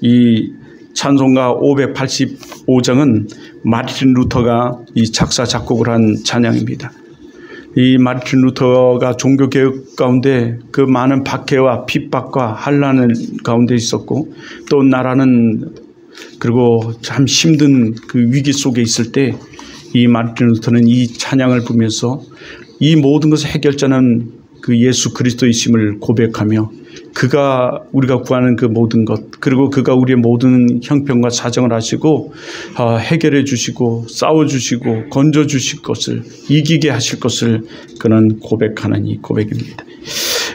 이 찬송가 585장은 마르틴 루터가 이 작사 작곡을 한 찬양입니다. 이 마르틴 루터가 종교개혁 가운데 그 많은 박해와 핍박과 환난 가운데 있었고, 또 나라는 그리고 참 힘든 그 위기 속에 있을 때 이 마르틴 루터는 이 찬양을 부르면서 이 모든 것의 해결자는 그 예수 그리스도이심을 고백하며, 그가 우리가 구하는 그 모든 것, 그리고 그가 우리의 모든 형편과 사정을 하시고 해결해 주시고 싸워 주시고 건져 주실 것을, 이기게 하실 것을 그는 고백하는 이 고백입니다.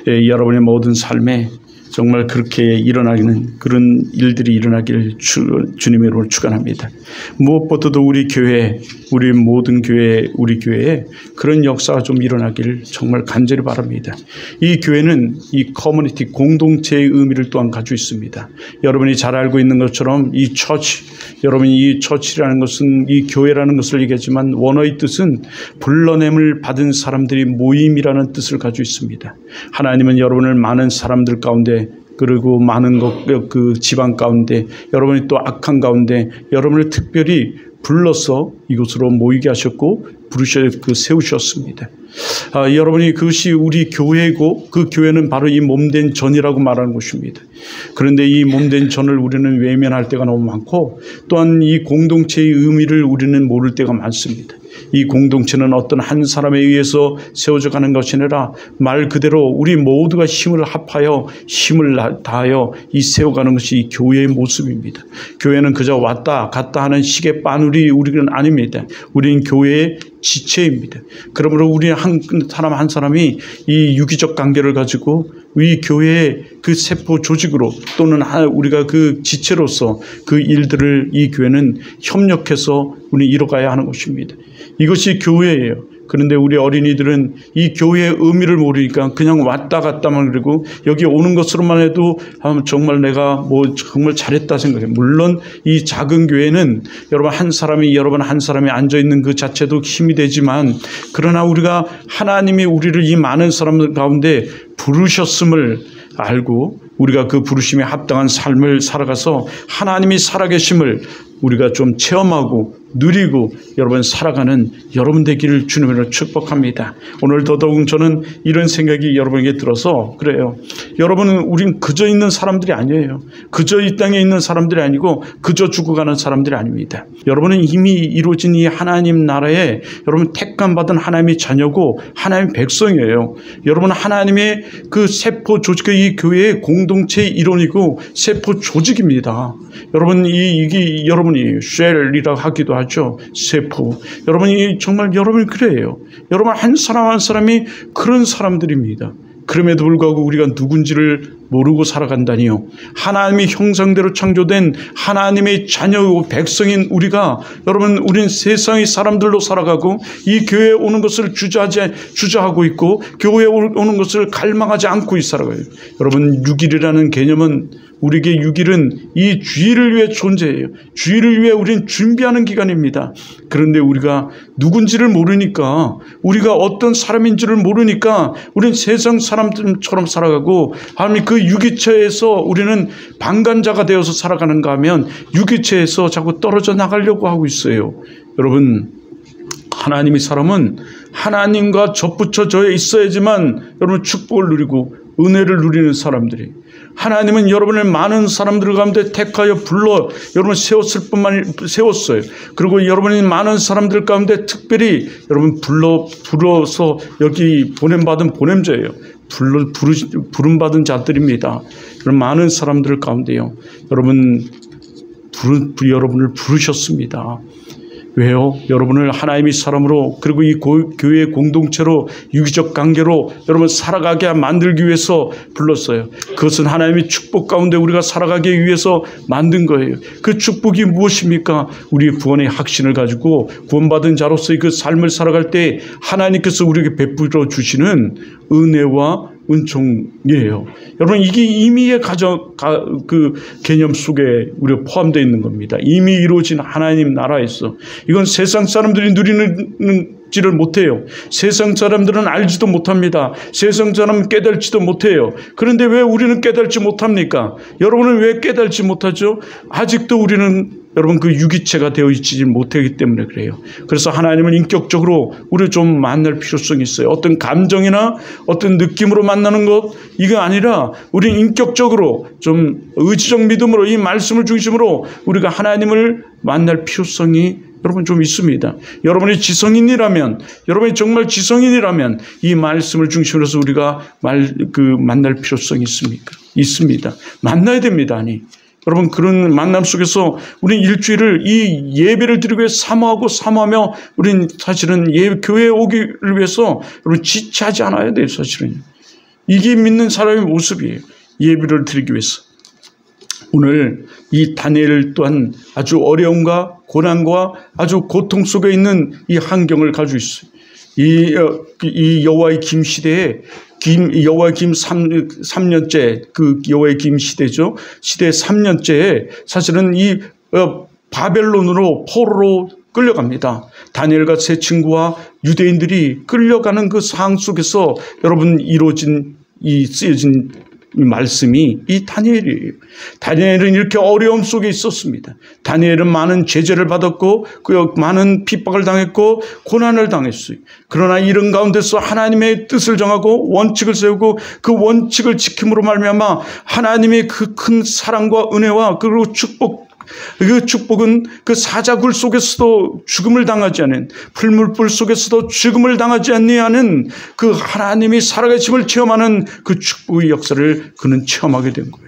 여러분의 모든 삶에 정말 그렇게 일어나는 그런 일들이 일어나기를 주님의 이름으로 축원합니다. 무엇보다도 우리 교회, 우리 모든 교회, 우리 교회에 그런 역사가 좀 일어나기를 정말 간절히 바랍니다. 이 교회는 이 커뮤니티, 공동체의 의미를 또한 가지고 있습니다. 여러분이 잘 알고 있는 것처럼 이 처치, 여러분이 이 처치라는 것은, 이 교회라는 것을 얘기하지만 원어의 뜻은 불러냄을 받은 사람들이 모임이라는 뜻을 가지고 있습니다. 하나님은 여러분을 많은 사람들 가운데, 그리고 많은 그 지방 가운데, 여러분이 또 악한 가운데 여러분을 특별히 불러서 이곳으로 모이게 하셨고 세우셨습니다. 여러분이 그것이 우리 교회고, 그 교회는 바로 이 몸된 전이라고 말하는 것입니다. 그런데 이 몸된 전을 우리는 외면할 때가 너무 많고, 또한 이 공동체의 의미를 우리는 모를 때가 많습니다. 이 공동체는 어떤 한 사람에 의해서 세워져 가는 것이 아니라 말 그대로 우리 모두가 힘을 합하여 힘을 다하여 이 세워가는 것이 이 교회의 모습입니다. 교회는 그저 왔다 갔다 하는 시계 바늘이 우리는 아닙니다. 우리는 교회의 지체입니다. 그러므로 우리 한 사람 한 사람이 이 유기적 관계를 가지고 이 교회의 그 세포 조직으로, 또는 우리가 그 지체로서 그 일들을 이 교회는 협력해서 우리 이뤄가야 하는 것입니다. 이것이 교회예요. 그런데 우리 어린이들은 이 교회의 의미를 모르니까 그냥 왔다 갔다만, 그리고 여기 오는 것으로만 해도 정말 내가 정말 잘했다 생각해요. 물론 이 작은 교회는 여러분 한 사람이 앉아 있는 그 자체도 힘이 되지만, 그러나 우리가 하나님이 우리를 이 많은 사람들 가운데 부르셨음을 알고 우리가 그 부르심에 합당한 삶을 살아가서 하나님이 살아계심을 우리가 좀 체험하고 누리고 여러분 살아가는 여러분 되기를 주님으로 축복합니다. 오늘 더더욱 저는 이런 생각이 여러분에게 들어서 그래요. 여러분은 우린 그저 있는 사람들이 아니에요. 그저 이 땅에 있는 사람들이 아니고 그저 죽어가는 사람들이 아닙니다. 여러분은 이미 이루어진 이 하나님 나라에 여러분 택감 받은 하나님의 자녀고 하나님의 백성이에요. 여러분은 하나님의 그 세포 조직의 이 교회의 공동체의 일원이고 세포 조직입니다. 여러분 이게 여러분이 쉘이라고 하기도 하죠. 세포. 여러분이 정말 여러분이 그래요. 여러분 한 사람 한 사람이 그런 사람들입니다. 그럼에도 불구하고 우리가 누군지를 모르고 살아간다니요. 하나님의 형상대로 창조된 하나님의 자녀이고 백성인 우리가, 여러분 우리는 세상의 사람들로 살아가고 이 교회에 오는 것을 주저하고 있고 교회에 오는 것을 갈망하지 않고 살아가요. 여러분 6일이라는 개념은, 우리에게 6일은 이 주일을 위해 존재해요. 주일을 위해 우리는 준비하는 기간입니다. 그런데 우리가 누군지를 모르니까, 우리가 어떤 사람인지를 모르니까 우리는 세상 사람들처럼 살아가고, 하나님 그 유기체에서 우리는 방관자가 되어서 살아가는가 하면 유기체에서 자꾸 떨어져 나가려고 하고 있어요. 여러분 하나님의 사람은 하나님과 접붙여져 있어야지만 여러분 축복을 누리고 은혜를 누리는 사람들이, 하나님은 여러분을 많은 사람들 가운데 택하여 불러 여러분 세웠어요. 그리고 여러분이 많은 사람들 가운데 특별히 여러분 불러서 여기 보냄받은 보냄자예요. 부름받은 자들입니다. 그런 많은 사람들 가운데요, 여러분을 부르셨습니다. 왜요? 여러분을 하나님의 사람으로, 그리고 이 교회의 공동체로 유기적 관계로 여러분 살아가게 만들기 위해서 불렀어요. 그것은 하나님의 축복 가운데 우리가 살아가기 위해서 만든 거예요. 그 축복이 무엇입니까? 우리의 구원의 확신을 가지고 구원받은 자로서의 그 삶을 살아갈 때 하나님께서 우리에게 베풀어 주시는 은혜와 은총이에요. 여러분 이게 이미의 그 개념 속에 우리가 포함되어 있는 겁니다. 이미 이루어진 하나님 나라에서, 이건 세상 사람들이 누리는 지를 못해요. 세상 사람들은 알지도 못합니다. 세상 사람은 깨달지도 못해요. 그런데 왜 우리는 깨달지 못합니까? 여러분은 왜 깨달지 못하죠? 아직도 우리는 여러분 그 유기체가 되어 있지 못하기 때문에 그래요. 그래서 하나님을 인격적으로 우리 좀 만날 필요성이 있어요. 어떤 감정이나 어떤 느낌으로 만나는 것 이거 아니라 우리는 인격적으로 좀 의지적 믿음으로 이 말씀을 중심으로 우리가 하나님을 만날 필요성이 여러분 좀 있습니다. 여러분이 지성인이라면, 여러분이 정말 지성인이라면 이 말씀을 중심으로 해서 우리가 만날 필요성이 있습니다. 만나야 됩니다. 아니. 여러분 그런 만남 속에서 우리는 일주일을 이 예배를 드리기 위해 사모하며 우리는 사실은 교회에 오기를 위해서 여러분 지체하지 않아야 돼요. 사실은 이게 믿는 사람의 모습이에요. 예배를 드리기 위해서. 오늘 이 다니엘 또한 아주 어려움과 고난과 아주 고통 속에 있는 이 환경을 가지고 있어요. 이 여호와의 김 시대에 여호와의 김 3년째 그 여호와의 김 시대죠. 시대 3년째에 사실은 이 바벨론으로 포로로 끌려갑니다. 다니엘과 세 친구와 유대인들이 끌려가는 그 상황 속에서 여러분 쓰여진 이 말씀이 이 다니엘이에요. 다니엘은 이렇게 어려움 속에 있었습니다. 다니엘은 많은 제재를 받았고 많은 핍박을 당했고 고난을 당했어요. 그러나 이런 가운데서 하나님의 뜻을 정하고 원칙을 세우고 그 원칙을 지킴으로 말미암아 하나님의 그 큰 사랑과 은혜와 그리고 그 축복은 그 사자굴 속에서도 죽음을 당하지 않은 풀물불 속에서도 죽음을 당하지 아니하는 그 하나님이 살아계심을 체험하는 그 축복의 역사를 그는 체험하게 된 거예요.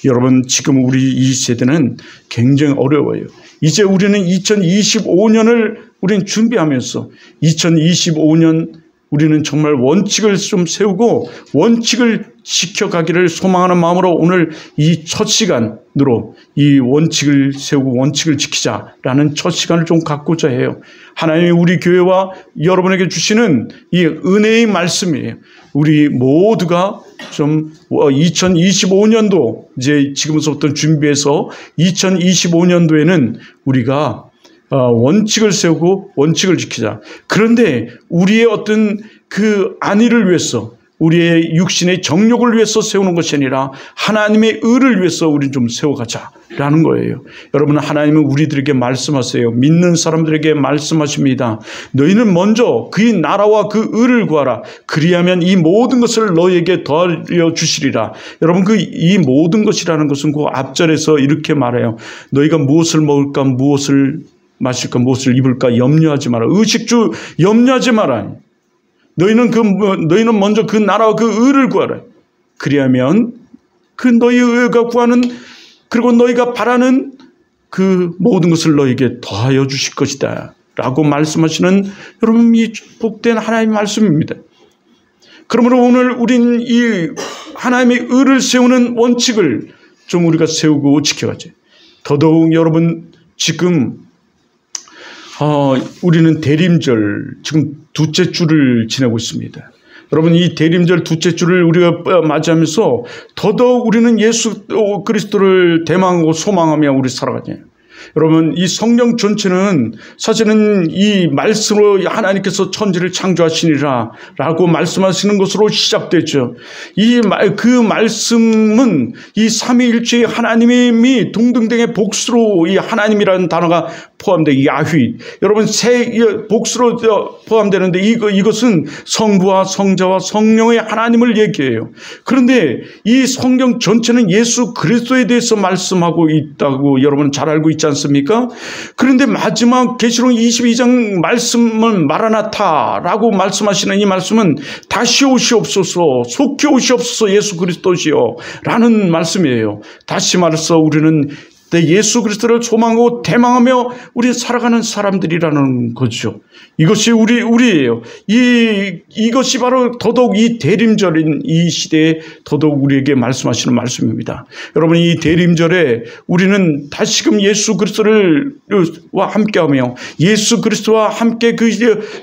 여러분 지금 우리 이 세대는 굉장히 어려워요. 이제 우리는 2025년을 우리는 준비하면서 2025년 우리는 정말 원칙을 좀 세우고 원칙을 지켜가기를 소망하는 마음으로 오늘 이 첫 시간으로 이 원칙을 세우고 원칙을 지키자라는 첫 시간을 좀 갖고자 해요. 하나님이 우리 교회와 여러분에게 주시는 이 은혜의 말씀이에요. 우리 모두가 좀 2025년도 이제 지금부터 준비해서 2025년도에는 우리가 원칙을 세우고 원칙을 지키자. 그런데 우리의 어떤 그 안위를 위해서 우리의 육신의 정욕을 위해서 세우는 것이 아니라 하나님의 의를 위해서 우리는 좀 세워가자라는 거예요. 여러분 하나님은 우리들에게 말씀하세요. 믿는 사람들에게 말씀하십니다. 너희는 먼저 그의 나라와 그 의를 구하라. 그리하면 이 모든 것을 너희에게 더하여 주시리라. 여러분 이 모든 것이라는 것은 그 앞절에서 이렇게 말해요. 너희가 무엇을 먹을까 무엇을 마실까 무엇을 입을까 염려하지 마라. 의식주 염려하지 마라. 너희는 먼저 그 나라와 그 의를 구하라. 그리하면 그 너희의 의가 구하는 그리고 너희가 바라는 그 모든 것을 너희에게 더하여 주실 것이다 라고 말씀하시는 여러분 이 복된 하나님의 말씀입니다. 그러므로 오늘 우린 이 하나님의 의를 세우는 원칙을 좀 우리가 세우고 지켜가죠. 더더욱 여러분 지금 우리는 대림절 지금 둘째 주를 지내고 있습니다. 여러분 이 대림절 둘째 주를 우리가 맞이하면서 더더욱 우리는 예수 그리스도를 대망하고 소망하며 우리 살아가죠. 여러분 이 성경 전체는 사실은 이 말씀으로 하나님께서 천지를 창조하시니라 라고 말씀하시는 것으로 시작되죠. 그 말씀은 이 삼위일체의 하나님이 동등등의 복수로 이 하나님이라는 단어가 포함되어 야휘 여러분 세 복수로 포함되는데 이것은 성부와 성자와 성령의 하나님을 얘기해요. 그런데 이 성경 전체는 예수 그리스도에 대해서 말씀하고 있다고 여러분 잘 알고 있지 않습니까? 그런데 마지막 계시록 22장 말씀은 마라나타라고 말씀하시는 이 말씀은 다시 오시옵소서 속히 오시옵소서 예수 그리스도시여 라는 말씀이에요. 다시 말해서 우리는 예수 그리스도를 소망하고 대망하며 우리 살아가는 사람들이라는 거죠. 이것이 우리예요. 이것이 바로 더더욱 이 대림절인 이 시대에 더더욱 우리에게 말씀하시는 말씀입니다. 여러분 이 대림절에 우리는 다시금 예수 그리스도와 함께하며 예수 그리스도와 함께 그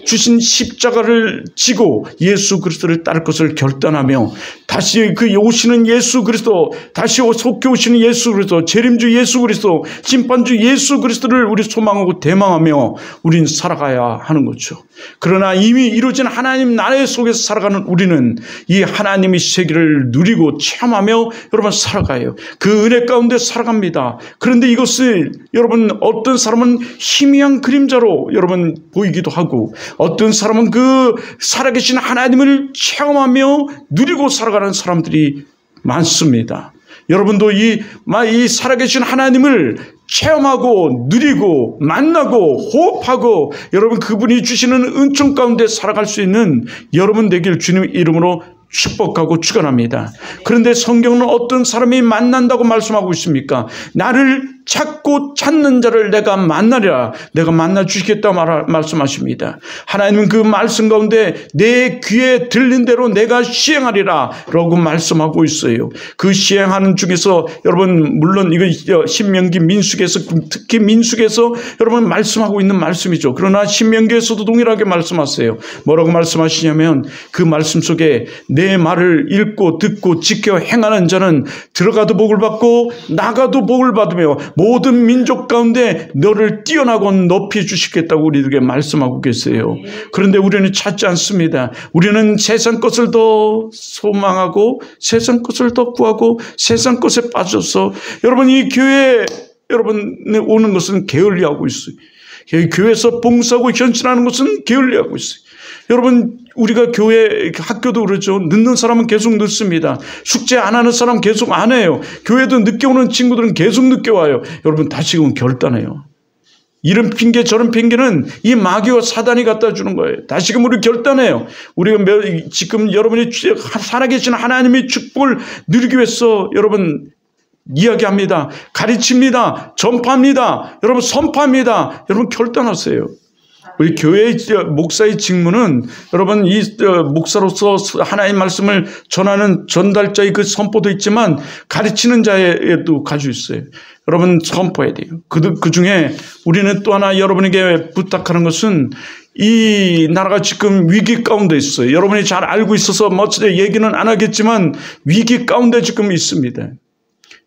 주신 십자가를 지고 예수 그리스도를 따를 것을 결단하며 다시 그 오시는 예수 그리스도 다시 속히 오시는 예수 그리스도 재림주 예수 예수 그리스도, 심판주 예수 그리스도를 우리 소망하고 대망하며 우린 살아가야 하는 거죠. 그러나 이미 이루어진 하나님 나라 속에서 살아가는 우리는 이 하나님의 세계를 누리고 체험하며 여러분 살아가요. 그 은혜 가운데 살아갑니다. 그런데 이것을 여러분 어떤 사람은 희미한 그림자로 여러분 보이기도 하고, 어떤 사람은 그 살아계신 하나님을 체험하며 누리고 살아가는 사람들이 많습니다. 여러분도 이 살아계신 하나님을 체험하고 누리고 만나고 호흡하고 여러분 그분이 주시는 은총 가운데 살아갈 수 있는 여러분 되길 주님 이름으로 축복하고 축원합니다. 그런데 성경은 어떤 사람이 만난다고 말씀하고 있습니까? 나를 찾고 찾는 자를 내가 만나리라. 내가 만나 주시겠다 말씀하십니다. 하나님은 그 말씀 가운데 내 귀에 들린 대로 내가 시행하리라 라고 말씀하고 있어요. 그 시행하는 중에서 여러분 물론 이거 신명기 민수기에서 특히 민수기에서 여러분 말씀하고 있는 말씀이죠. 그러나 신명기에서도 동일하게 말씀하세요. 뭐라고 말씀하시냐면 그 말씀 속에 내 말을 읽고 듣고 지켜 행하는 자는 들어가도 복을 받고 나가도 복을 받으며 모든 민족 가운데 너를 뛰어나고 높이 주시겠다고 우리에게 말씀하고 계세요. 그런데 우리는 찾지 않습니다. 우리는 세상 것을 더 소망하고 세상 것을 더 구하고 세상 것에 빠져서 여러분 이 교회에 여러분 오는 것은 게을리하고 있어요. 교회에서 봉사하고 헌신하는 것은 게을리하고 있어요. 여러분 우리가 교회 학교도 그렇죠. 늦는 사람은 계속 늦습니다. 숙제 안 하는 사람은 계속 안 해요. 교회도 늦게 오는 친구들은 계속 늦게 와요. 여러분 다시금 결단해요. 이런 핑계 저런 핑계는 이 마귀와 사단이 갖다 주는 거예요. 다시금 우리 결단해요. 우리가 지금 여러분이 살아계신 하나님의 축복을 누리기 위해서 여러분 이야기합니다. 가르칩니다. 전파합니다. 여러분 선파합니다. 여러분 결단하세요. 우리 교회의 목사의 직무는 여러분 이 목사로서 하나님의 말씀을 전하는 전달자의 그 선포도 있지만 가르치는 자에도 가지고 있어요. 여러분 선포해야 돼요. 그 중에 우리는 또 하나 여러분에게 부탁하는 것은 이 나라가 지금 위기 가운데 있어요. 여러분이 잘 알고 있어서 얘기는 안 하겠지만 위기 가운데 지금 있습니다.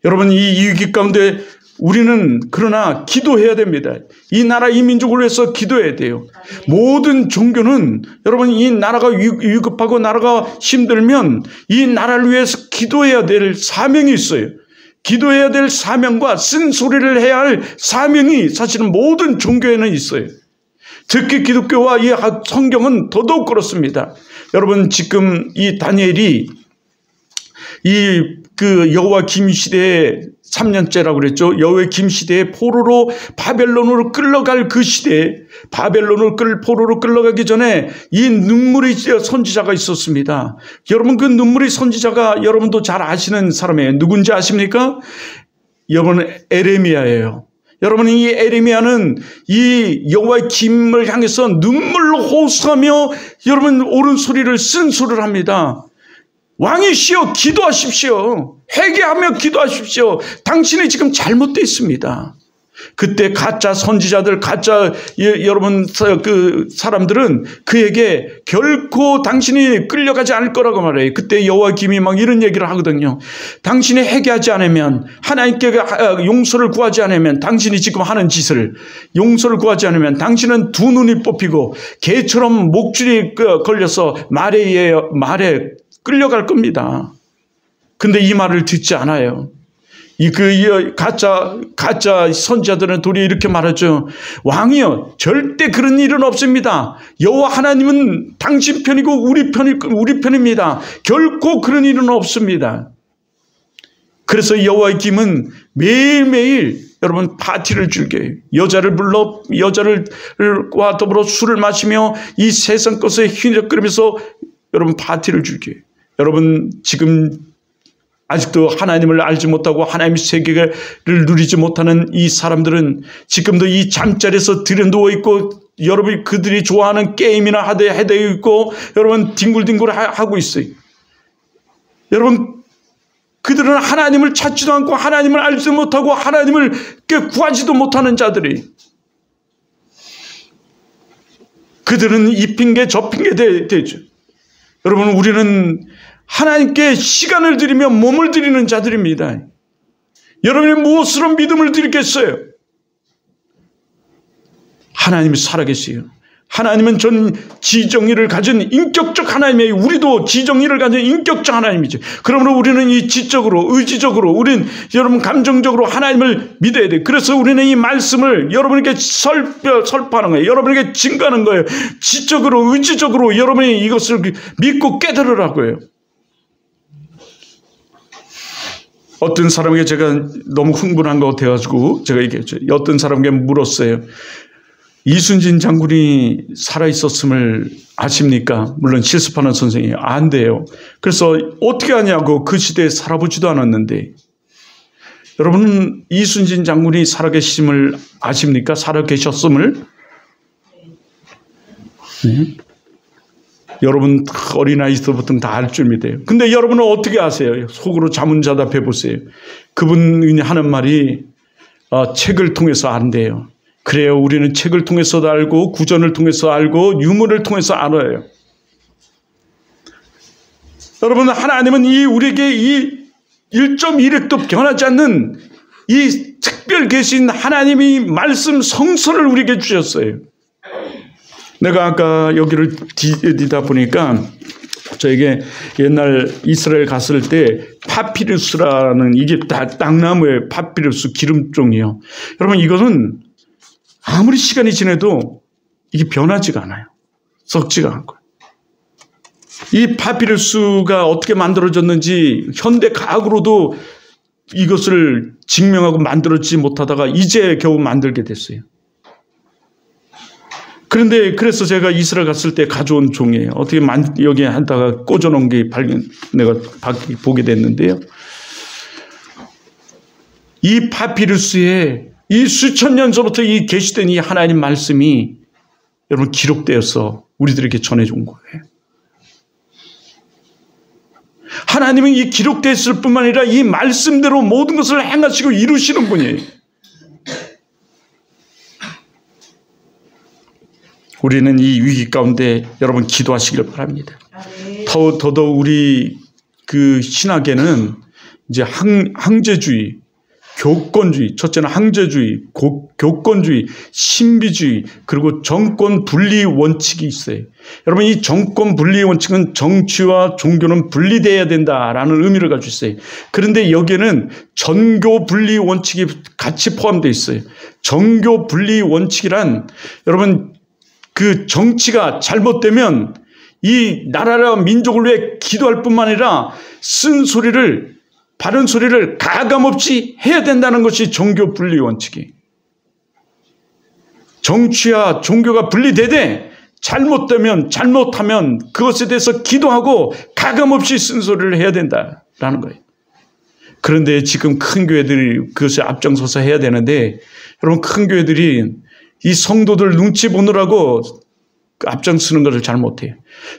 여러분 이 위기 가운데 우리는 그러나 기도해야 됩니다. 이 나라 이 민족을 위해서 기도해야 돼요. 모든 종교는 여러분 이 나라가 위급하고 나라가 힘들면 이 나라를 위해서 기도해야 될 사명이 있어요. 기도해야 될 사명과 쓴소리를 해야 할 사명이 사실은 모든 종교에는 있어요. 특히 기독교와 이 성경은 더더욱 그렇습니다. 여러분 지금 이 다니엘이 그 여호와 김 시대에 3년째라고 그랬죠. 여호와 김 시대에 포로로 바벨론으로 끌려갈 그 시대에 포로로 끌려가기 전에 이 눈물의 선지자가 있었습니다. 여러분 그 눈물의 선지자가 여러분도 잘 아시는 사람이에요. 누군지 아십니까? 여러분 에레미야예요. 여러분 이 에레미야는 이 여호와의 김을 향해서 눈물로 호소하며 여러분 옳은 소리를 쓴소리를 합니다. 왕이시여 기도하십시오. 회개하며 기도하십시오. 당신이 지금 잘못되어 있습니다. 그때 가짜 선지자들, 가짜 여러분 그 사람들은 그에게 결코 당신이 끌려가지 않을 거라고 말해요. 그때 여호와김이 막 이런 얘기를 하거든요. 당신이 회개하지 않으면 하나님께 용서를 구하지 않으면 당신이 지금 하는 짓을 용서를 구하지 않으면 당신은 두 눈이 뽑히고 개처럼 목줄이 걸려서 말에 끌려갈 겁니다. 근데 이 말을 듣지 않아요. 가짜 선지자들은 도리어 이렇게 말하죠. 왕이여 절대 그런 일은 없습니다. 여호와 하나님은 당신 편이고 우리 편입니다. 결코 그런 일은 없습니다. 그래서 여호와의 김은 매일매일 여러분 파티를 즐겨요. 여자를 불러 여자들과 더불어 술을 마시며 이 세상 것에 휘적거리면서 여러분 파티를 즐겨요. 여러분 지금 아직도 하나님을 알지 못하고 하나님의 세계를 누리지 못하는 이 사람들은 지금도 이 잠자리에서 들여누워 있고 여러분이 그들이 좋아하는 게임이나 하되어 있고 여러분 뒹굴뒹굴 하고 있어요. 여러분 그들은 하나님을 찾지도 않고 하나님을 알지 못하고 하나님을 구하지도 못하는 자들이 그들은 이 핑계 저 핑계 되죠. 여러분 우리는 하나님께 시간을 드리며 몸을 드리는 자들입니다. 여러분이 무엇으로 믿음을 드리겠어요? 하나님이 살아계세요. 하나님은 전 지정의를 가진 인격적 하나님이에요. 우리도 지정의를 가진 인격적 하나님이죠. 그러므로 우리는 이 지적으로, 의지적으로, 우리는 여러분 감정적으로 하나님을 믿어야 돼요. 그래서 우리는 이 말씀을 여러분에게 설파하는 거예요. 여러분에게 증거하는 거예요. 지적으로, 의지적으로 여러분이 이것을 믿고 깨달으라고요. 어떤 사람에게 제가 너무 흥분한 것 같아가지고 제가 얘기했죠. 어떤 사람에게 물었어요. 이순신 장군이 살아있었음을 아십니까? 물론 실습하는 선생님이 안 돼요. 그래서 어떻게 아냐고, 그 시대에 살아보지도 않았는데. 여러분, 이순신 장군이 살아계심을 아십니까? 살아계셨음을? 네. 여러분 어린아이부터 다 알 줄 믿어요. 근데 여러분은 어떻게 아세요? 속으로 자문자답해 보세요. 그분이 하는 말이 책을 통해서 안돼요. 그래요. 우리는 책을 통해서도 알고 구전을 통해서 알고 유물을 통해서 알아요. 여러분, 하나님은 우리에게 이 1.1핵도 변하지 않는 이 특별 계신 하나님이 말씀 성서를 우리에게 주셨어요. 내가 아까 여기를 뒤다 보니까 저에게 옛날 이스라엘 갔을 때 파피루스라는, 이게 다 땅나무의 파피루스 기름종이요. 여러분, 이것은 아무리 시간이 지나도 이게 변하지가 않아요. 썩지가 않고. 이 파피루스가 어떻게 만들어졌는지 현대 과학으로도 이것을 증명하고 만들어지지 못하다가 이제 겨우 만들게 됐어요. 그런데 그래서 제가 이스라엘 갔을 때 가져온 종이에요. 어떻게 여기에 한다가 꽂아놓은 게 내가 보게 됐는데요. 이 파피루스에 이 수천 년 전부터 이 계시된 이 하나님 말씀이 여러분 기록되어서 우리들에게 전해준 거예요. 하나님은 이 기록되었을 뿐만 아니라 이 말씀대로 모든 것을 행하시고 이루시는 분이에요. 우리는 이 위기 가운데 여러분 기도하시길 바랍니다. 더더욱 우리 그 신학에는 이제 항제주의, 교권주의, 첫째는 항제주의, 교권주의, 신비주의, 그리고 정권 분리 원칙이 있어요. 여러분, 이 정권 분리 원칙은 정치와 종교는 분리되어야 된다라는 의미를 가지고 있어요. 그런데 여기에는 전교 분리 원칙이 같이 포함되어 있어요. 정교 분리 원칙이란, 여러분, 그 정치가 잘못되면 이 나라와 민족을 위해 기도할 뿐만 아니라 쓴소리를, 바른 소리를 가감없이 해야 된다는 것이 종교 분리 원칙이에요. 정치와 종교가 분리되되 잘못하면 그것에 대해서 기도하고 가감없이 쓴소리를 해야 된다라는 거예요. 그런데 지금 큰 교회들이 그것을 앞장서서 해야 되는데, 여러분, 큰 교회들이 이 성도들 눈치 보느라고 앞장서는 것을 잘 못해요.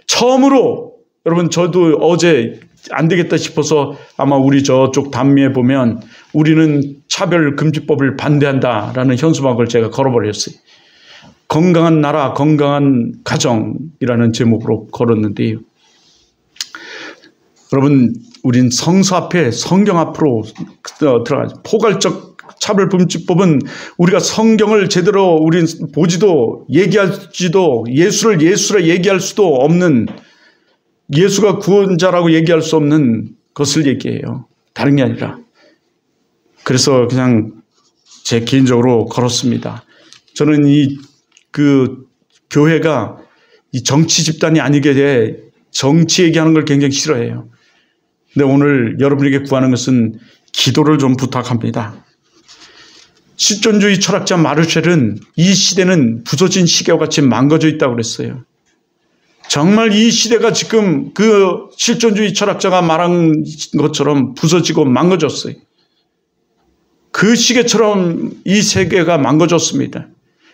처음으로, 여러분, 저도 어제 안 되겠다 싶어서 아마 우리 저쪽 단미에 보면 우리는 차별금지법을 반대한다라는 현수막을 제가 걸어버렸어요. 건강한 나라, 건강한 가정이라는 제목으로 걸었는데요. 여러분, 우린 성서 앞에, 성경 앞으로 들어가죠. 포괄적 차별금지법은 우리가 성경을 제대로 우린 보지도 얘기할지도 예수라 얘기할 수도 없는, 예수가 구원자라고 얘기할 수 없는 것을 얘기해요. 다른 게 아니라. 그래서 그냥 제 개인적으로 걸었습니다. 저는 그 교회가 이 정치 집단이 아니게 돼 정치 얘기하는 걸 굉장히 싫어해요. 근데 오늘 여러분에게 구하는 것은 기도를 좀 부탁합니다. 실존주의 철학자 마르쉘은 이 시대는 부서진 시계와 같이 망가져 있다고 그랬어요. 정말 이 시대가 지금 그 실존주의 철학자가 말한 것처럼 부서지고 망가졌어요. 그 시계처럼 이 세계가 망가졌습니다.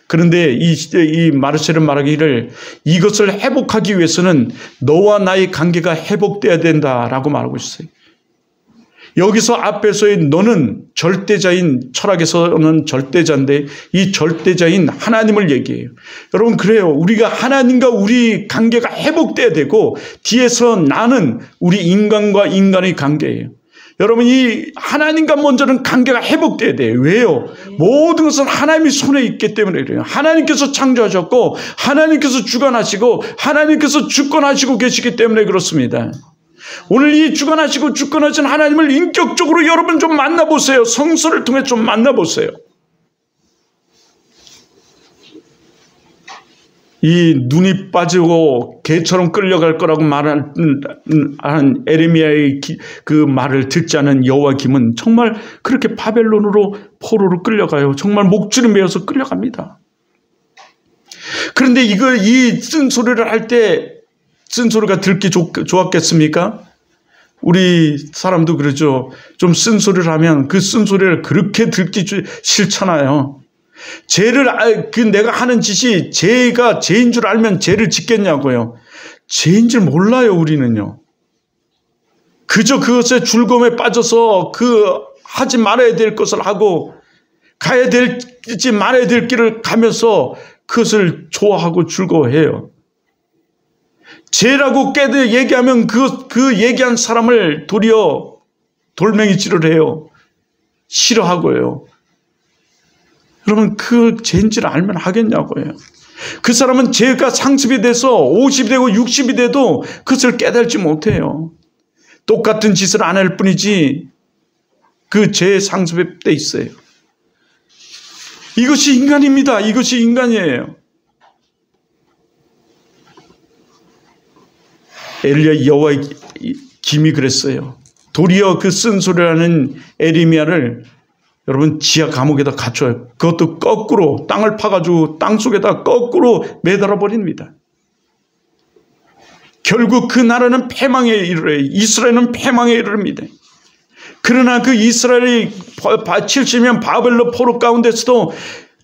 그런데 이 마르셀은 말하기를 이것을 회복하기 위해서는 너와 나의 관계가 회복돼야 된다라고 말하고 있어요. 여기서 앞에서의 너는 절대자인, 철학에서는 절대자인데 이 절대자인 하나님을 얘기해요. 여러분, 그래요. 우리가 하나님과 우리 관계가 회복돼야 되고, 뒤에서 나는 우리 인간과 인간의 관계예요. 여러분, 이 하나님과 먼저는 관계가 회복돼야 돼요. 왜요? 모든 것은 하나님이 손에 있기 때문에 그래요. 하나님께서 창조하셨고 하나님께서 주관하시고 하나님께서 주권하시고 계시기 때문에 그렇습니다. 오늘 이 주관하시고 주권하신 하나님을 인격적으로 여러분 좀 만나보세요. 성서를 통해 좀 만나보세요. 이 눈이 빠지고 개처럼 끌려갈 거라고 말한 에레미야의 그 말을 듣지 않은 여호야김은 정말 그렇게 바벨론으로 포로로 끌려가요. 정말 목줄이 매어서 끌려갑니다. 그런데 이 쓴소리를 할 때 쓴소리가 듣기 좋았겠습니까? 우리 사람도 그러죠. 좀 쓴소리를 하면 그 쓴소리를 그렇게 듣기 싫잖아요. 내가 하는 짓이 죄가 죄인 줄 알면 죄를 짓겠냐고요. 죄인 줄 몰라요, 우리는요. 그저 그것에 즐거움에 빠져서 하지 말아야 될 것을 하고 가야 될지 말아야 될 길을 가면서 그것을 좋아하고 즐거워해요. 죄라고 얘기하면 그 얘기한 사람을 도리어 돌멩이질을 해요. 싫어하고요. 여러분, 그 죄인 줄 알면 하겠냐고요. 그 사람은 죄가 상습이 돼서 50이 되고 60이 돼도 그것을 깨달지 못해요. 똑같은 짓을 안 할 뿐이지 그 죄에 상습에 돼 있어요. 이것이 인간입니다. 이것이 인간이에요. 엘리야 여호야김이 그랬어요. 도리어 그 쓴소리를 하는 에레미야를 여러분 지하 감옥에다 갇혀요. 그것도 거꾸로 땅을 파가지고 땅속에다 거꾸로 매달아 버립니다. 결국 그 나라는 패망에 이르러요. 이스라엘은 패망에 이르릅니다. 그러나 그 이스라엘이 70년 바벨론 포로 가운데서도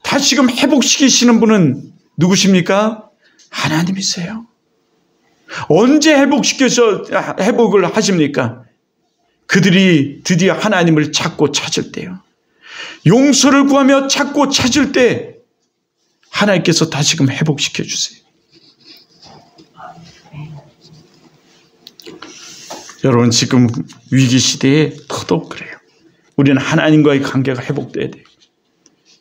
다시금 회복시키시는 분은 누구십니까? 하나님이세요. 언제 회복을 하십니까? 그들이 드디어 하나님을 찾고 찾을 때요. 용서를 구하며 찾고 찾을 때 하나님께서 다시금 회복시켜 주세요. 여러분, 지금 위기 시대에 더더욱 그래요. 우리는 하나님과의 관계가 회복돼야 돼요.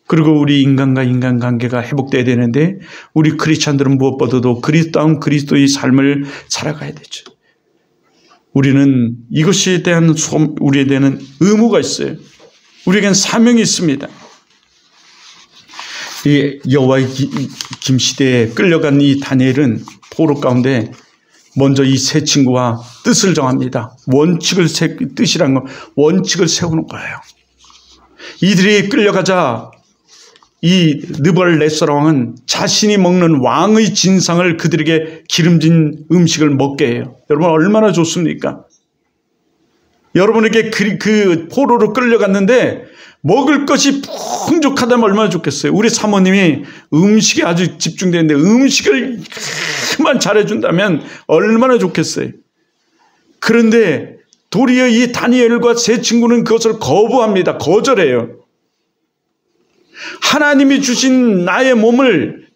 그리고 우리 인간과 인간 관계가 회복돼야 되는데 우리 크리스찬들은 무엇보다도 그리스도다운 그리스도의 삶을 살아가야 되죠. 우리는 이것에 대한 우리에 대한 의무가 있어요. 우리에겐 사명이 있습니다. 이 여호야김 시대에 끌려간 이 다니엘은 포로 가운데 먼저 이 세 친구와 뜻을 정합니다. 뜻이란 건 원칙을 세우는 거예요. 이들이 끌려가자 이 느부갓네살 왕은 자신이 먹는 왕의 진상을 그들에게 기름진 음식을 먹게 해요. 여러분, 얼마나 좋습니까? 여러분에게 그 포로로 끌려갔는데 먹을 것이 풍족하다면 얼마나 좋겠어요. 우리 사모님이 음식에 아주 집중되는데 음식을 그만 잘해준다면 얼마나 좋겠어요. 그런데 도리어 이 다니엘과 세 친구는 그것을 거부합니다. 거절해요. 하나님이 주신 나의 몸을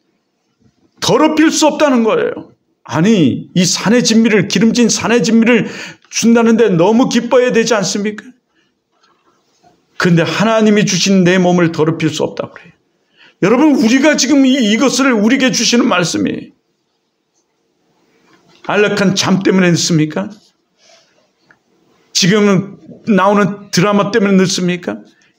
더럽힐 수 없다는 거예요. 아니, 이 산의 진미를, 기름진 산의 진미를 준다는데 너무 기뻐해야 되지 않습니까? 그런데 하나님이 주신 내 몸을 더럽힐 수 없다고 그래요. 여러분, 우리가 지금 이것을 우리에게 주시는 말씀이에요. 안락한 잠 때문에 늦습니까? 지금 나오는 드라마 때문에 늦습니까?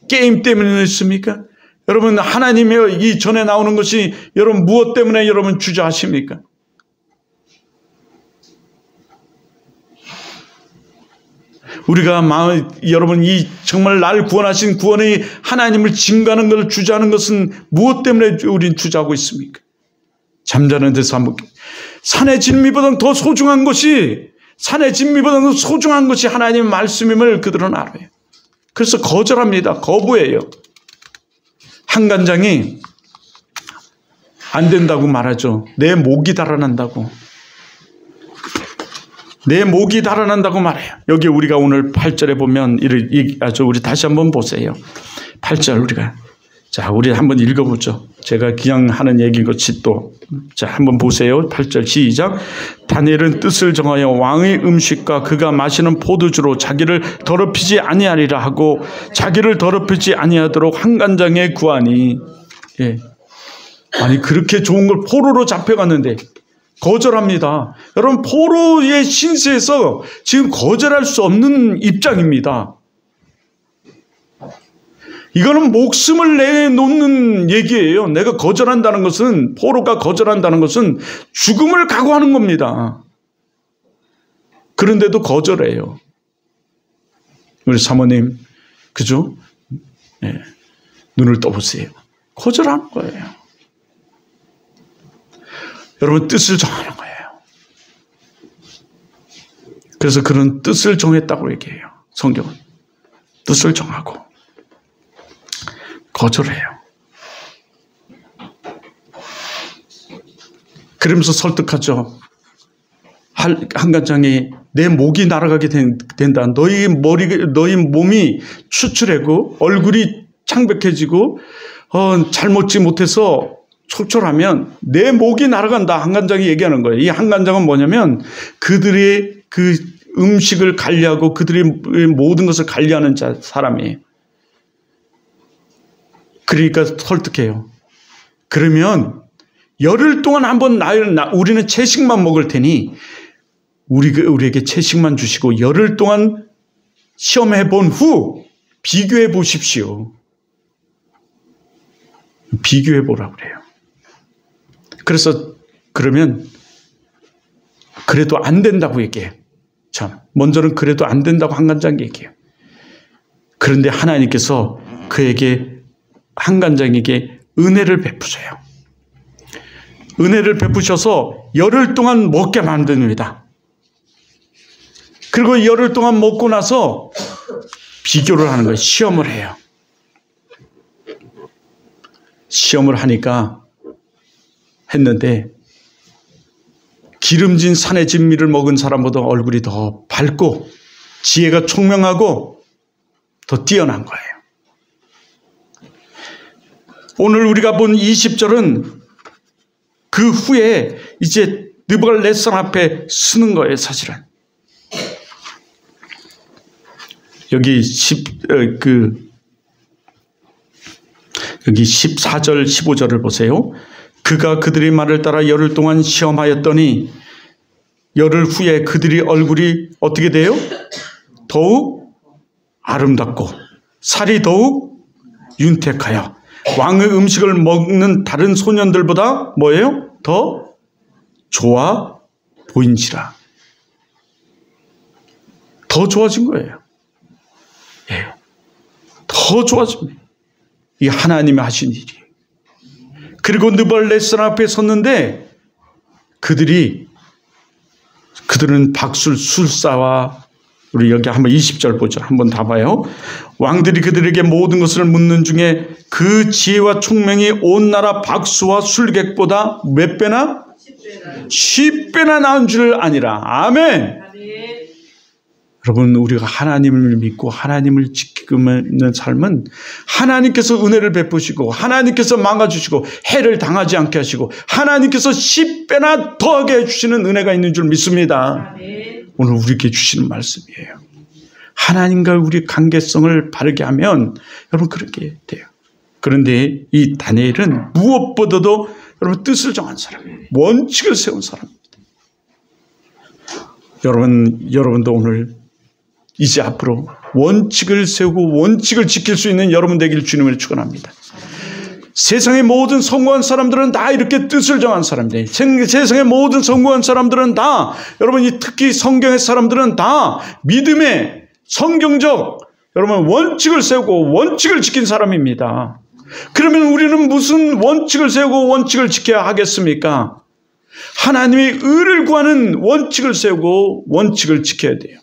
게임 때문에 늦습니까? 여러분, 하나님의 이 전에 나오는 것이 여러분 무엇 때문에 여러분 주저하십니까? 우리가 여러분 이 정말 날 구원하신 구원의 하나님을 증거하는 것을 주저하는 것은 무엇 때문에 우린 주저하고 있습니까? 잠자는 데서 한번 산의 진미보다는 더 소중한 것이 하나님의 말씀임을 그들은 알아요. 그래서 거절합니다. 거부해요. 한간장이 안 된다고 말하죠. 내 목이 달아난다고. 내 목이 달아난다고 말해요. 여기 우리가 오늘 8절에 보면 우리 다시 한번 보세요. 8절 우리가 자, 우리 한번 읽어보죠. 제가 그냥 하는 얘기인 것이 또. 자, 한번 보세요. 8절 시작. 다니엘은 뜻을 정하여 왕의 음식과 그가 마시는 포도주로 자기를 더럽히지 아니하리라 하고 자기를 더럽히지 아니하도록 한간장에 구하니. 예. 아니, 그렇게 좋은 걸 포로로 잡혀갔는데 거절합니다. 여러분, 포로의 신세에서 지금 거절할 수 없는 입장입니다. 이거는 목숨을 내놓는 얘기예요. 내가 거절한다는 것은, 포로가 거절한다는 것은 죽음을 각오하는 겁니다. 그런데도 거절해요. 우리 사모님, 그죠? 네. 눈을 떠보세요. 거절하는 거예요. 여러분, 뜻을 정하는 거예요. 그래서 그런 뜻을 정했다고 얘기해요. 성경은. 뜻을 정하고 거절해요. 그러면서 설득하죠. 한간장이 내 목이 날아가게 된다. 너희 몸이 추출하고 얼굴이 창백해지고 잘 먹지 못해서 초촐하면 내 목이 날아간다. 한간장이 얘기하는 거예요. 이 한간장은 뭐냐면 그들의 그 음식을 관리하고 그들의 모든 것을 관리하는 사람이에요. 그러니까 설득해요. 그러면 열흘 동안 한번 우리는 채식만 먹을 테니 우리에게 채식만 주시고 열흘 동안 시험해 본 후 비교해 보십시오. 비교해 보라고 그래요. 그래서 그러면 그래도 안 된다고 얘기해요. 참, 먼저는 그래도 안 된다고 한간장 얘기해요. 그런데 하나님께서 한간장에게 은혜를 베푸세요. 은혜를 베푸셔서 열흘 동안 먹게 만듭니다. 그리고 열흘 동안 먹고 나서 비교를 하는 거예요. 시험을 해요. 시험을 하니까 했는데 기름진 산의 진미를 먹은 사람보다 얼굴이 더 밝고 지혜가 총명하고 더 뛰어난 거예요. 오늘 우리가 본 20절은 그 후에 이제 느부갓네살 앞에 서는 거예요, 사실은. 여기 14절, 15절을 보세요. 그가 그들의 말을 따라 열흘 동안 시험하였더니 열흘 후에 그들의 얼굴이 어떻게 돼요? 더욱 아름답고 살이 더욱 윤택하여 왕의 음식을 먹는 다른 소년들보다 뭐예요? 더 좋아 보인지라. 더 좋아진 거예요. 예. 더 좋아집니다. 이 하나님이 하신 일이. 그리고 느부갓네살 앞에 섰는데 그들은 술사와 우리 여기 한번 20절 보죠. 한번 다 봐요. 왕들이 그들에게 모든 것을 묻는 중에 그 지혜와 총명이 온 나라 박수와 술객보다 몇 배나? 10배나 나은 줄 아니라. 아멘. 여러분, 우리가 하나님을 믿고 하나님을 지키는 삶은 하나님께서 은혜를 베푸시고 하나님께서 막아주시고 해를 당하지 않게 하시고 하나님께서 10배나 더하게 해주시는 은혜가 있는 줄 믿습니다. 오늘 우리에게 주시는 말씀이에요. 하나님과 우리 관계성을 바르게 하면 여러분 그렇게 돼요. 그런데 이 다니엘은 무엇보다도 여러분 뜻을 정한 사람이에요. 원칙을 세운 사람입니다. 여러분도 오늘 이제 앞으로 원칙을 세우고 원칙을 지킬 수 있는 여러분 되기를 주님을 축원합니다. 세상의 모든 성공한 사람들은 다 이렇게 뜻을 정한 사람들. 세상의 모든 성공한 사람들은 다, 여러분, 특히 성경의 사람들은 다 믿음의 성경적, 여러분, 원칙을 세우고 원칙을 지킨 사람입니다. 그러면 우리는 무슨 원칙을 세우고 원칙을 지켜야 하겠습니까? 하나님의 의를 구하는 원칙을 세우고 원칙을 지켜야 돼요.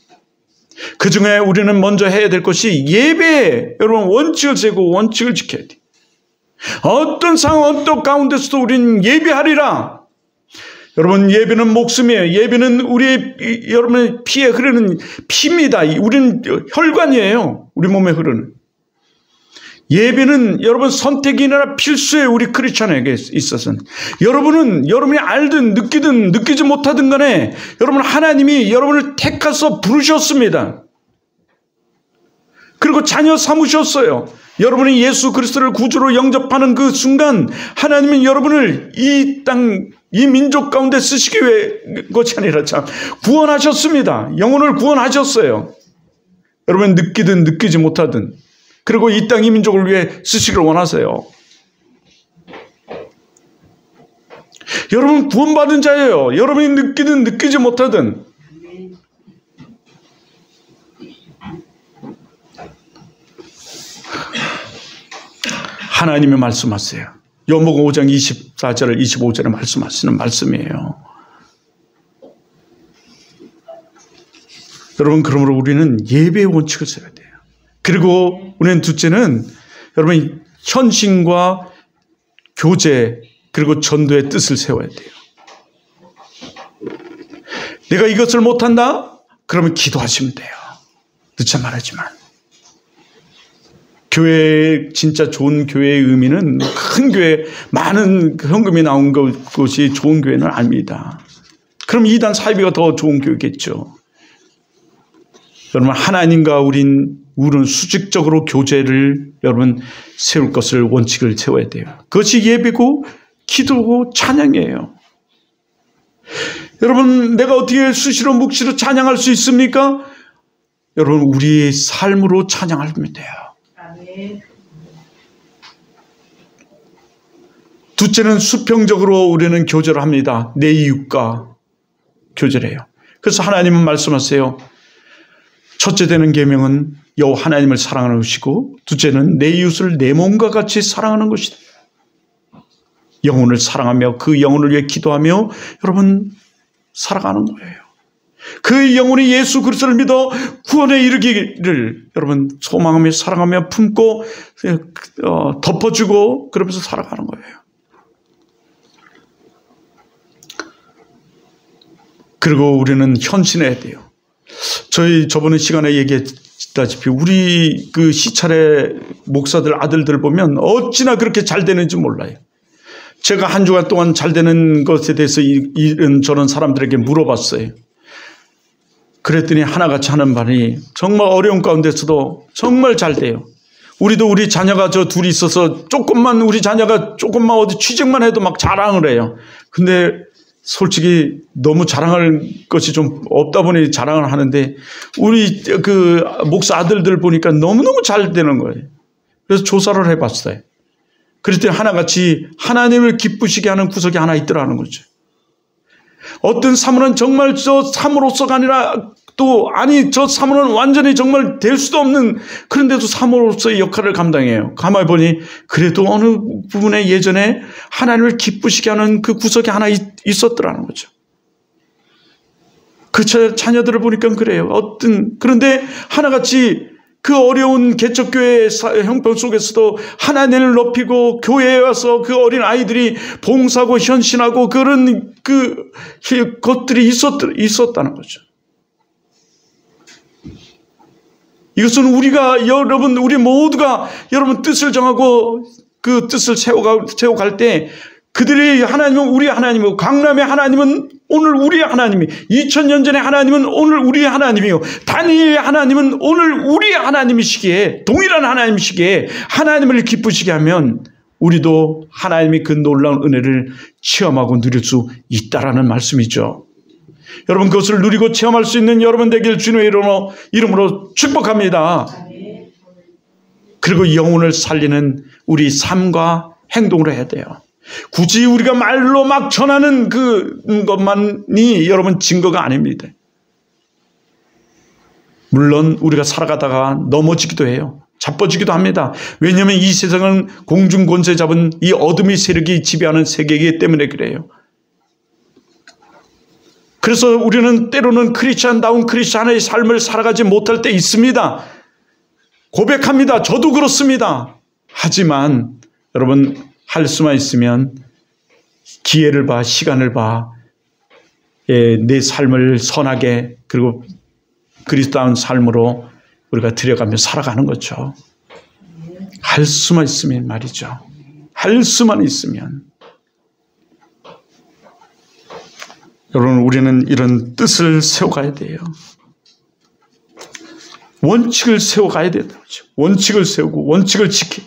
그 중에 우리는 먼저 해야 될 것이 예배에 여러분 원칙을 세우고 원칙을 지켜야 돼요. 어떤 상황, 어떤 가운데서도 우리는 예배하리라. 여러분, 예배는 목숨이에요. 예배는 여러분의 피에 흐르는 피입니다. 우리는 혈관이에요. 우리 몸에 흐르는. 예배는 여러분 선택이 아니라 필수예요. 우리 크리스천에게 있어서는. 여러분은 여러분이 알든 느끼든 느끼지 못하든 간에 여러분 하나님이 여러분을 택해서 부르셨습니다. 그리고 자녀 삼으셨어요. 여러분이 예수 그리스도를 구주로 영접하는 그 순간 하나님은 여러분을 이 땅, 이 민족 가운데 쓰시기 위해 것이 아니라 참 구원하셨습니다. 영혼을 구원하셨어요. 여러분 느끼든 느끼지 못하든. 그리고 이 땅, 이 민족을 위해 쓰시기를 원하세요. 여러분 구원받은 자예요. 여러분이 느끼든 느끼지 못하든. 하나님이 말씀하세요. 요한복음 5장 24절 25절에 말씀하시는 말씀이에요. 여러분 그러므로 우리는 예배의 원칙을 세워야 돼요. 그리고 우리는 둘째는 여러분 헌신과 교제 그리고 전도의 뜻을 세워야 돼요. 내가 이것을 못한다? 그러면 기도하시면 돼요. 늦자 말하지만. 교회, 진짜 좋은 교회의 의미는 큰 교회, 많은 현금이 나온 것이 좋은 교회는 아닙니다. 그럼 이단 사이비가 더 좋은 교회겠죠. 여러분, 하나님과 우리는 수직적으로 교제를 여러분 세울 것을 원칙을 세워야 돼요. 그것이 예배고 기도고 찬양이에요. 여러분, 내가 어떻게 수시로 묵시로 찬양할 수 있습니까? 여러분, 우리의 삶으로 찬양하면 돼요. 둘째는 수평적으로 우리는 교제를 합니다. 내 이웃과 교제를 해요. 그래서 하나님은 말씀하세요. 첫째 되는 계명은 여호와 하나님을 사랑하는 것이고 둘째는 내 이웃을 내 몸과 같이 사랑하는 것이다. 영혼을 사랑하며 그 영혼을 위해 기도하며 여러분 살아가는 거예요. 그 영혼이 예수 그리스도를 믿어 구원에 이르기를 여러분 소망하며 사랑하며 품고 덮어주고 그러면서 살아가는 거예요. 그리고 우리는 헌신해야 돼요. 저번에 시간에 얘기했다시피 우리 그 시찰의 목사들 아들들 보면 어찌나 그렇게 잘 되는지 몰라요. 제가 한 주간 동안 잘 되는 것에 대해서 이런 저런 사람들에게 물어봤어요. 그랬더니 하나같이 하는 말이 정말 어려운 가운데서도 정말 잘 돼요. 우리도 우리 자녀가 저 둘이 있어서 우리 자녀가 조금만 어디 취직만 해도 막 자랑을 해요. 근데 솔직히 너무 자랑할 것이 좀 없다 보니 자랑을 하는데 우리 그 목사 아들들 보니까 너무너무 잘 되는 거예요. 그래서 조사를 해봤어요. 그랬더니 하나같이 하나님을 기쁘시게 하는 구석이 하나 있더라는 거죠. 어떤 사모는 정말 저 사모로서가 아니라 저 사모는 완전히 정말 될 수도 없는 그런데도 사모로서의 역할을 감당해요. 가만히 보니 그래도 어느 부분에 예전에 하나님을 기쁘시게 하는 그 구석이 하나 있었더라는 거죠. 그 자녀들을 보니까 그래요. 그런데 하나같이 그 어려운 개척교회 형편 속에서도 하나님을 높이고 교회에 와서 그 어린 아이들이 봉사하고 헌신하고 그런 것들이 있었다는 거죠. 이것은 우리 모두가 여러분 뜻을 정하고 그 뜻을 세워갈 때 그들이 하나님은 우리의 하나님이고 강남의 하나님은 오늘 우리의 하나님이 2000년 전의 하나님은 오늘 우리의 하나님이요 다니엘의 하나님은 오늘 우리의 하나님이시기에 동일한 하나님이시기에 하나님을 기쁘시게 하면 우리도 하나님이 그 놀라운 은혜를 체험하고 누릴 수 있다라는 말씀이죠. 여러분 그것을 누리고 체험할 수 있는 여러분 되길 주님의 이름으로 축복합니다. 그리고 영혼을 살리는 우리 삶과 행동을 해야 돼요. 굳이 우리가 말로 막 전하는 그것만이 여러분 증거가 아닙니다. 물론 우리가 살아가다가 넘어지기도 해요. 자빠지기도 합니다. 왜냐하면 이 세상은 공중권세 잡은 이 어둠의 세력이 지배하는 세계이기 때문에 그래요. 그래서 우리는 때로는 크리스찬다운 크리스찬의 삶을 살아가지 못할 때 있습니다. 고백합니다. 저도 그렇습니다. 하지만 여러분 할 수만 있으면 기회를 봐, 시간을 봐, 내 삶을 선하게 그리고 그리스도다운 삶으로 우리가 들여가며 살아가는 거죠. 할 수만 있으면 말이죠. 할 수만 있으면. 여러분, 우리는 이런 뜻을 세워가야 돼요. 원칙을 세워가야 돼요. 원칙을 세우고 원칙을 지키.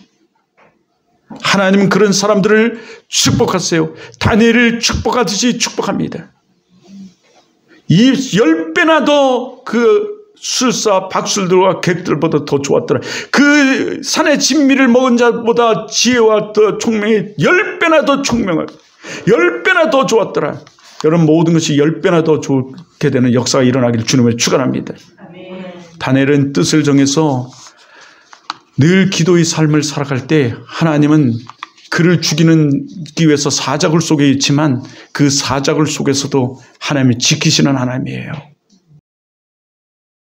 하나님은 그런 사람들을 축복하세요. 다니엘을 축복하듯이 축복합니다. 이 10배나 더 그 술사 박술들과 객들보다 더 좋았더라. 그 산의 진미를 먹은 자보다 지혜와 더 총명이 10배나 더 총명하고 10배나 더 좋았더라. 여러분, 모든 것이 10배나 더 좋게 되는 역사가 일어나기를 주님을 축원합니다. 다니엘은 뜻을 정해서 늘 기도의 삶을 살아갈 때 하나님은 그를 죽이기 위해서 사자굴 속에 있지만 그 사자굴 속에서도 하나님이 지키시는 하나님이에요.